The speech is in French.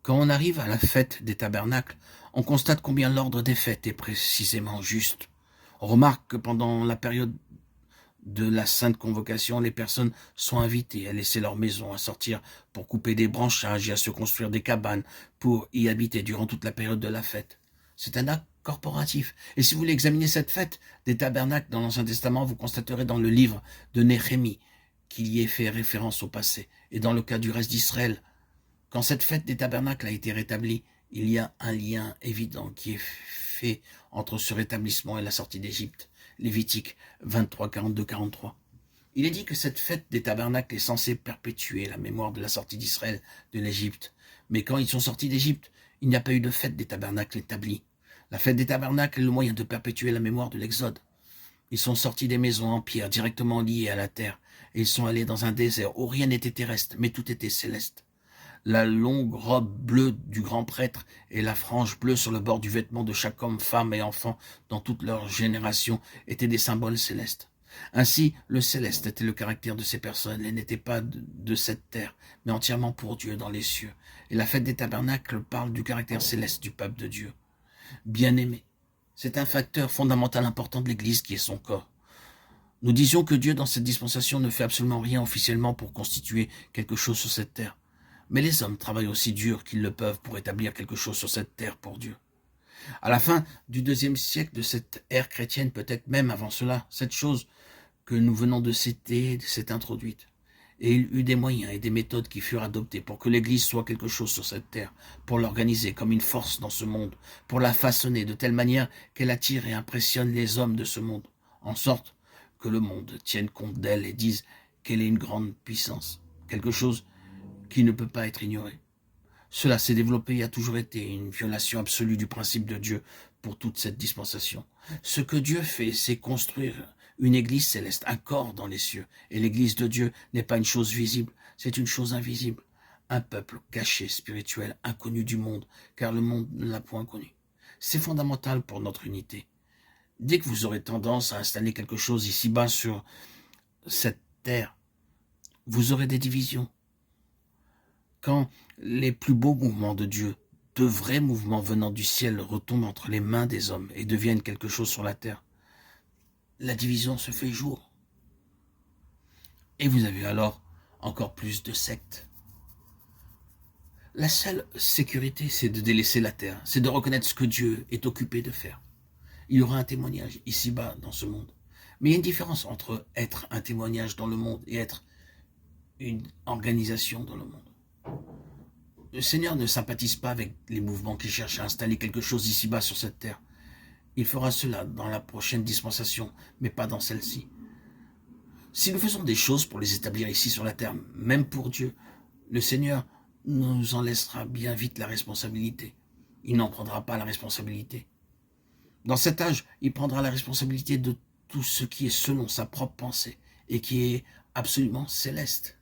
Quand on arrive à la fête des tabernacles, on constate combien l'ordre des fêtes est précisément juste. On remarque que pendant la période de la sainte convocation, les personnes sont invitées à laisser leur maison, à sortir pour couper des branchages et à se construire des cabanes pour y habiter durant toute la période de la fête. C'est un acte corporatif. Et si vous voulez examiner cette fête des tabernacles dans l'Ancien Testament, vous constaterez dans le livre de Néhémie qu'il y est fait référence au passé. Et dans le cas du reste d'Israël, quand cette fête des tabernacles a été rétablie, il y a un lien évident qui est fait entre ce rétablissement et la sortie d'Égypte. Lévitique 23, 42, 43. Il est dit que cette fête des tabernacles est censée perpétuer la mémoire de la sortie d'Israël de l'Égypte. Mais quand ils sont sortis d'Égypte, il n'y a pas eu de fête des tabernacles établie. La fête des tabernacles est le moyen de perpétuer la mémoire de l'Exode. Ils sont sortis des maisons en pierre directement liées à la terre, et ils sont allés dans un désert où rien n'était terrestre, mais tout était céleste. La longue robe bleue du grand prêtre et la frange bleue sur le bord du vêtement de chaque homme, femme et enfant dans toute leur génération étaient des symboles célestes. Ainsi, le céleste était le caractère de ces personnes. Elles n'étaient pas de cette terre, mais entièrement pour Dieu dans les cieux. Et la fête des tabernacles parle du caractère céleste du peuple de Dieu. Bien-aimé, c'est un facteur fondamental important de l'Église qui est son corps. Nous disions que Dieu, dans cette dispensation, ne fait absolument rien officiellement pour constituer quelque chose sur cette terre. Mais les hommes travaillent aussi dur qu'ils le peuvent pour établir quelque chose sur cette terre pour Dieu. À la fin du IIe siècle de cette ère chrétienne, peut-être même avant cela, cette chose que nous venons de citer s'est introduite. Et il y eut des moyens et des méthodes qui furent adoptés pour que l'Église soit quelque chose sur cette terre, pour l'organiser comme une force dans ce monde, pour la façonner de telle manière qu'elle attire et impressionne les hommes de ce monde, en sorte que le monde tienne compte d'elle et dise qu'elle est une grande puissance, quelque chose qui ne peut pas être ignoré. Cela s'est développé et a toujours été une violation absolue du principe de Dieu pour toute cette dispensation. Ce que Dieu fait, c'est construire une église céleste, un corps dans les cieux. Et l'église de Dieu n'est pas une chose visible, c'est une chose invisible. Un peuple caché, spirituel, inconnu du monde, car le monde ne l'a point connu. C'est fondamental pour notre unité. Dès que vous aurez tendance à installer quelque chose ici-bas sur cette terre, vous aurez des divisions. Quand les plus beaux mouvements de Dieu, de vrais mouvements venant du ciel, retombent entre les mains des hommes et deviennent quelque chose sur la terre, la division se fait jour. Et vous avez alors encore plus de sectes. La seule sécurité, c'est de délaisser la terre, c'est de reconnaître ce que Dieu est occupé de faire. Il y aura un témoignage ici-bas dans ce monde. Mais il y a une différence entre être un témoignage dans le monde et être une organisation dans le monde. Le Seigneur ne sympathise pas avec les mouvements qui cherchent à installer quelque chose ici-bas sur cette terre. Il fera cela dans la prochaine dispensation, mais pas dans celle-ci. Si nous faisons des choses pour les établir ici sur la terre, même pour Dieu, le Seigneur nous en laissera bien vite la responsabilité. Il n'en prendra pas la responsabilité. Dans cet âge, il prendra la responsabilité de tout ce qui est selon sa propre pensée et qui est absolument céleste.